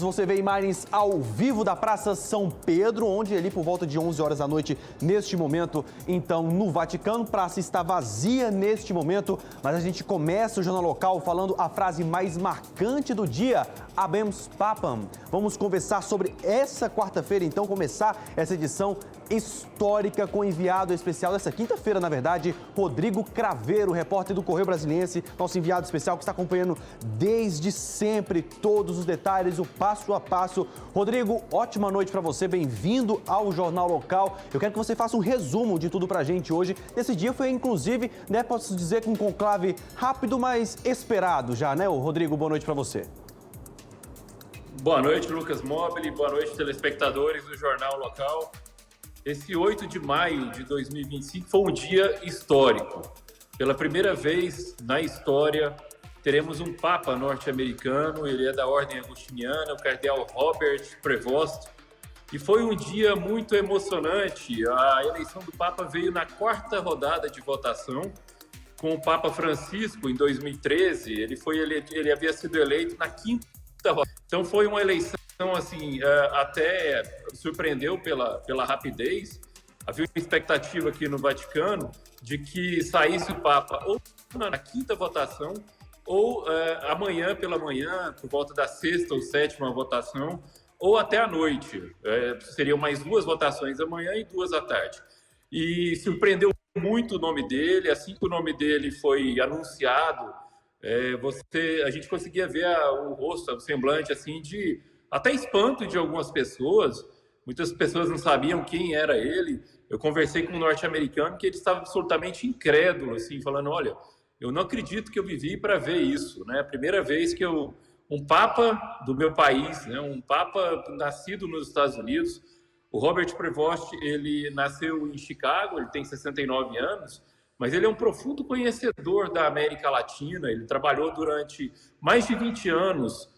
Você vê imagens ao vivo da Praça São Pedro, onde ali por volta de 11 horas da noite, neste momento, então, no Vaticano, a praça está vazia neste momento, mas a gente começa o Jornal Local falando a frase mais marcante do dia, Habemus Papam. Vamos conversar sobre essa quarta-feira, então, começar essa edição histórica com o enviado especial dessa quinta-feira, na verdade, Rodrigo Craveiro, repórter do Correio Brasiliense, nosso enviado especial que está acompanhando desde sempre todos os detalhes, o passo a passo. Rodrigo, ótima noite para você, bem-vindo ao Jornal Local. Eu quero que você faça um resumo de tudo pra gente hoje. Esse dia foi, inclusive, posso dizer que um conclave rápido, mas esperado já, né, Rodrigo? Boa noite para você. Boa noite, Lucas Mobile, boa noite, telespectadores do Jornal Local. Esse 8 de maio de 2025 foi um dia histórico. Pela primeira vez na história, teremos um Papa norte-americano, ele é da Ordem Agostiniana, o cardeal Robert Prevost, e foi um dia muito emocionante. A eleição do Papa veio na quarta rodada de votação, com o Papa Francisco, em 2013, ele havia sido eleito na quinta rodada. Então foi uma eleição, assim, até surpreendeu pela rapidez. Havia uma expectativa aqui no Vaticano de que saísse o Papa ou na quinta votação, ou amanhã pela manhã, por volta da sexta ou sétima votação, ou até à noite. Seriam mais duas votações amanhã e duas à tarde. E surpreendeu muito o nome dele. Assim que o nome dele foi anunciado, a gente conseguia ver o rosto, o semblante, assim, de até espanto de algumas pessoas. Muitas pessoas não sabiam quem era ele. Eu conversei com um norte-americano que ele estava absolutamente incrédulo, assim, falando, olha, eu não acredito que eu vivi para ver isso, né? A primeira vez que um papa do meu país, né? Um papa nascido nos Estados Unidos, o Robert Prevost, ele nasceu em Chicago, ele tem 69 anos, mas ele é um profundo conhecedor da América Latina. Ele trabalhou durante mais de 20 anos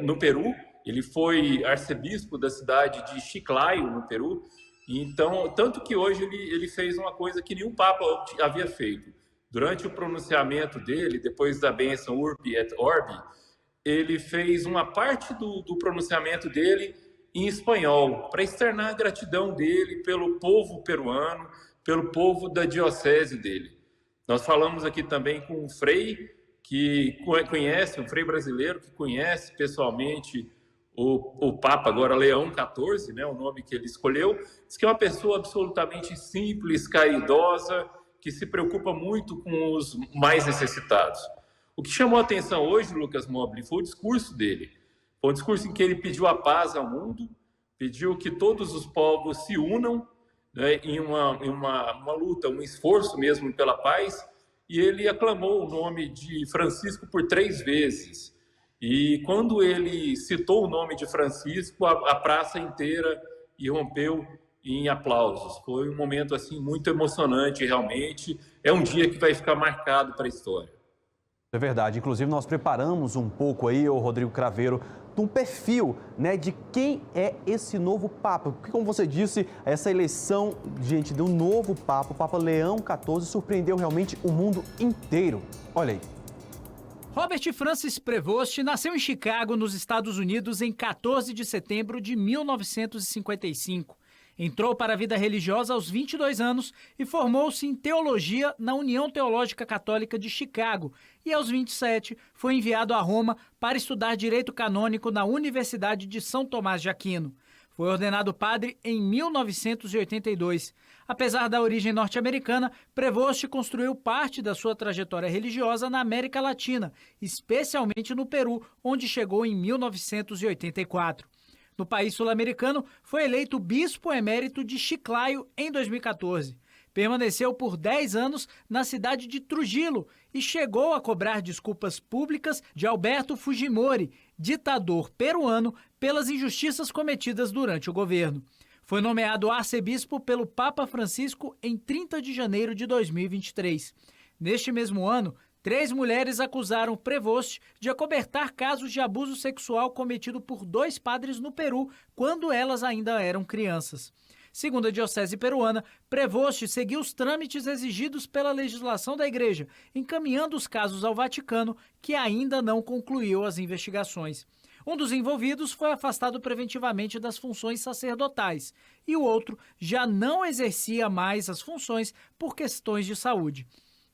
no Peru. Ele foi arcebispo da cidade de Chiclayo, no Peru. Então, tanto que hoje ele fez uma coisa que nenhum papa havia feito. Durante o pronunciamento dele, depois da bênção Urbi et Orbi, ele fez uma parte do pronunciamento dele em espanhol, para externar a gratidão dele pelo povo peruano, pelo povo da diocese dele. Nós falamos aqui também com um frei que conhece, um frei brasileiro que conhece pessoalmente o Papa, agora Leão XIV, né, o nome que ele escolheu, diz que é uma pessoa absolutamente simples, caridosa, que se preocupa muito com os mais necessitados. O que chamou a atenção hoje, Lucas Mobile, foi o discurso dele. Foi um discurso em que ele pediu a paz ao mundo, pediu que todos os povos se unam, né, em uma luta, um esforço mesmo pela paz, e ele aclamou o nome de Francisco por 3 vezes. E quando ele citou o nome de Francisco, a praça inteira irrompeu em aplausos. Foi um momento assim muito emocionante, realmente. É um dia que vai ficar marcado para a história. É verdade. Inclusive, nós preparamos um pouco aí, o Rodrigo Craveiro, um perfil, né, de quem é esse novo Papa. Porque, como você disse, essa eleição, gente, de um novo Papa, o Papa Leão XIV, surpreendeu realmente o mundo inteiro. Olha aí. Robert Francis Prevost nasceu em Chicago, nos Estados Unidos, em 14 de setembro de 1955. Entrou para a vida religiosa aos 22 anos e formou-se em teologia na União Teológica Católica de Chicago e, aos 27, foi enviado a Roma para estudar direito canônico na Universidade de São Tomás de Aquino. Foi ordenado padre em 1982. Apesar da origem norte-americana, Prevost construiu parte da sua trajetória religiosa na América Latina, especialmente no Peru, onde chegou em 1984. No país sul-americano, foi eleito bispo emérito de Chiclayo em 2014. Permaneceu por 10 anos na cidade de Trujillo e chegou a cobrar desculpas públicas de Alberto Fujimori, ditador peruano, pelas injustiças cometidas durante o governo. Foi nomeado arcebispo pelo Papa Francisco em 30 de janeiro de 2023. Neste mesmo ano, 3 mulheres acusaram Prevost de acobertar casos de abuso sexual cometido por 2 padres no Peru, quando elas ainda eram crianças. Segundo a Diocese peruana, Prevost seguiu os trâmites exigidos pela legislação da Igreja, encaminhando os casos ao Vaticano, que ainda não concluiu as investigações. Um dos envolvidos foi afastado preventivamente das funções sacerdotais e o outro já não exercia mais as funções por questões de saúde.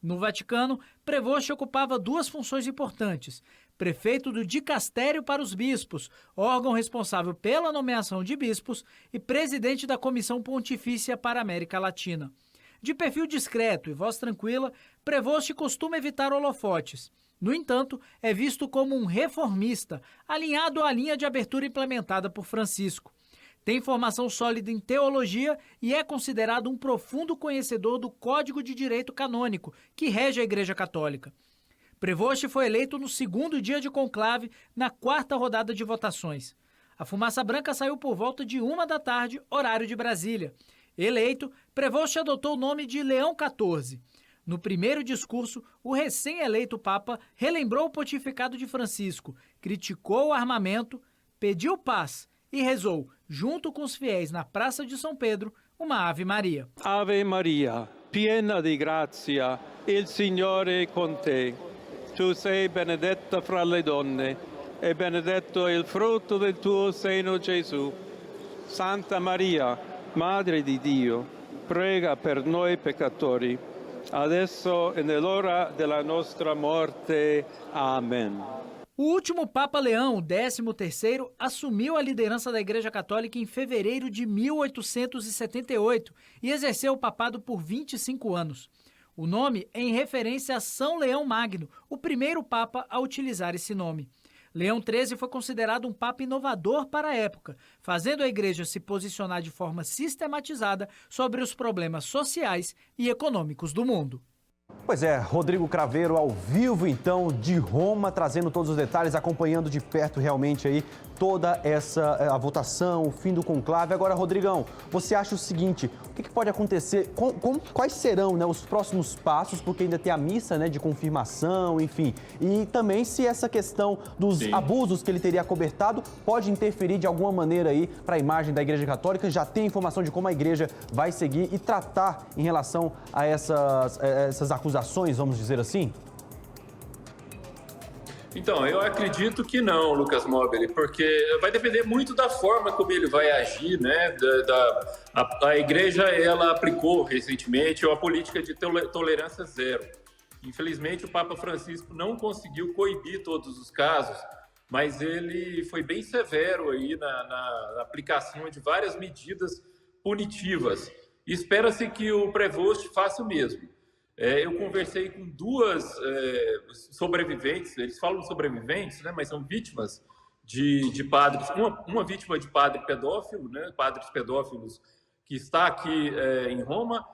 No Vaticano, Prevost ocupava duas funções importantes: prefeito do dicastério para os bispos, órgão responsável pela nomeação de bispos, e presidente da Comissão Pontifícia para a América Latina. De perfil discreto e voz tranquila, Prevost costuma evitar holofotes. No entanto, é visto como um reformista, alinhado à linha de abertura implementada por Francisco. Tem formação sólida em teologia e é considerado um profundo conhecedor do Código de Direito Canônico, que rege a Igreja Católica. Prevost foi eleito no segundo dia de conclave, na quarta rodada de votações. A fumaça branca saiu por volta de 13h, horário de Brasília. Eleito, Prevost adotou o nome de Leão XIV. No primeiro discurso, o recém-eleito Papa relembrou o pontificado de Francisco, criticou o armamento, pediu paz e rezou, junto com os fiéis na Praça de São Pedro, uma Ave Maria. Ave Maria, piena di grazia, il Signore è con te. Tu sei benedetta fra le donne, e benedetto è il frutto del tuo seno, Gesù. Santa Maria, Madre di Dio, prega per noi peccatori, adesso e nell'ora della nostra morte. Amen. O último Papa Leão, o 13º, assumiu a liderança da Igreja Católica em fevereiro de 1878 e exerceu o papado por 25 anos. O nome é em referência a São Leão Magno, o primeiro Papa a utilizar esse nome. Leão XIII foi considerado um Papa inovador para a época, fazendo a Igreja se posicionar de forma sistematizada sobre os problemas sociais e econômicos do mundo. Pois é, Rodrigo Craveiro ao vivo então de Roma, trazendo todos os detalhes, acompanhando de perto realmente aí toda a votação, o fim do conclave. Agora, Rodrigão, você acha o seguinte, o que pode acontecer, quais serão, né, os próximos passos, porque ainda tem a missa, né, de confirmação, enfim, e também se essa questão dos abusos que ele teria acobertado pode interferir de alguma maneira aí para a imagem da Igreja Católica. Já tem informação de como a Igreja vai seguir e tratar em relação a essas acusações, vamos dizer assim? Então, eu acredito que não, Lucas Mobile, porque vai depender muito da forma como ele vai agir, né? A Igreja, ela aplicou recentemente uma política de tolerância zero. Infelizmente, o Papa Francisco não conseguiu coibir todos os casos, mas ele foi bem severo aí na aplicação de várias medidas punitivas. Espera-se que o Prevost faça o mesmo. Eu conversei com duas sobreviventes, eles falam sobreviventes, né, mas são vítimas de padres, uma vítima de padre pedófilo, né, padres pedófilos que está aqui em Roma,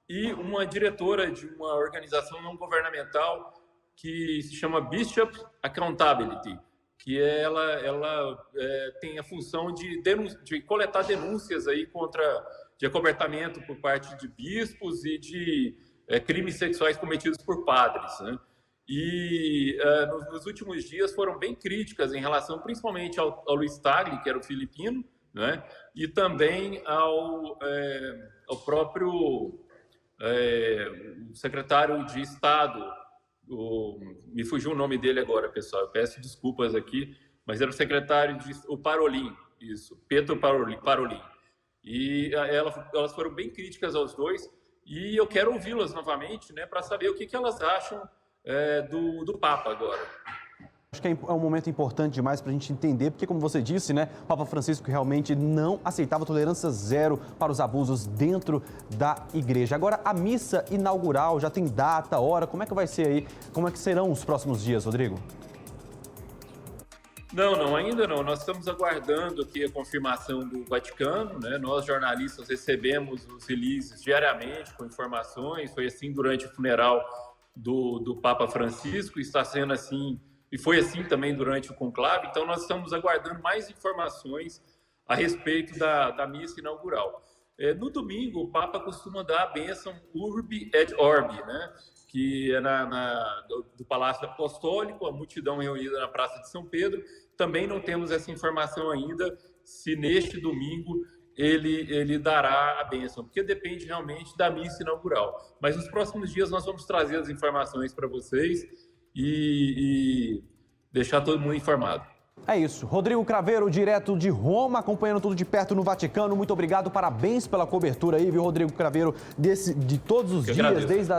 e uma diretora de uma organização não governamental que se chama Bishop Accountability, que ela tem a função de coletar denúncias aí de acobertamento por parte de bispos e de crimes sexuais cometidos por padres, né? E nos últimos dias foram bem críticas em relação principalmente ao Luiz Tagle, que era o filipino, né? E também ao próprio secretário de Estado, me fugiu o nome dele agora, pessoal, eu peço desculpas aqui, mas era o secretário o Parolin, isso, Pietro Parolin. E elas foram bem críticas aos dois, e eu quero ouvi-las novamente, né, para saber o que elas acham do Papa agora. Acho que é um momento importante demais para a gente entender, porque, como você disse, né, o Papa Francisco realmente não aceitava tolerância zero para os abusos dentro da Igreja. Agora, a missa inaugural já tem data, hora, como é que vai ser aí? Como é que serão os próximos dias, Rodrigo? Não, ainda não. Nós estamos aguardando aqui a confirmação do Vaticano, né? Nós, jornalistas, recebemos os releases diariamente com informações. Foi assim durante o funeral do Papa Francisco, está sendo assim, e foi assim também durante o conclave. Então, nós estamos aguardando mais informações a respeito da missa inaugural. No domingo, o Papa costuma dar a bênção Urbi et Orbi, né? Que é do Palácio Apostólico, a multidão reunida na Praça de São Pedro. Também não temos essa informação ainda, se neste domingo ele dará a bênção, porque depende realmente da missa inaugural. Mas nos próximos dias nós vamos trazer as informações para vocês e deixar todo mundo informado. É isso. Rodrigo Craveiro, direto de Roma, acompanhando tudo de perto no Vaticano. Muito obrigado, parabéns pela cobertura aí, viu, Rodrigo Craveiro, de todos os dias, agradeço. desde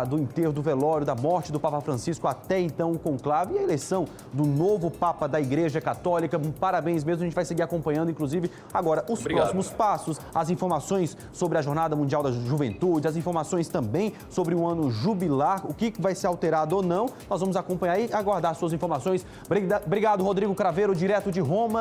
do enterro, do velório, da morte do Papa Francisco até então o conclave e a eleição do novo Papa da Igreja Católica. Parabéns mesmo, a gente vai seguir acompanhando, inclusive, agora os próximos passos, as informações sobre a Jornada Mundial da Juventude, as informações também sobre o ano jubilar, o que vai ser alterado ou não. Nós vamos acompanhar e aguardar suas informações. Obrigado, Rodrigo Craveiro, direto de Roma.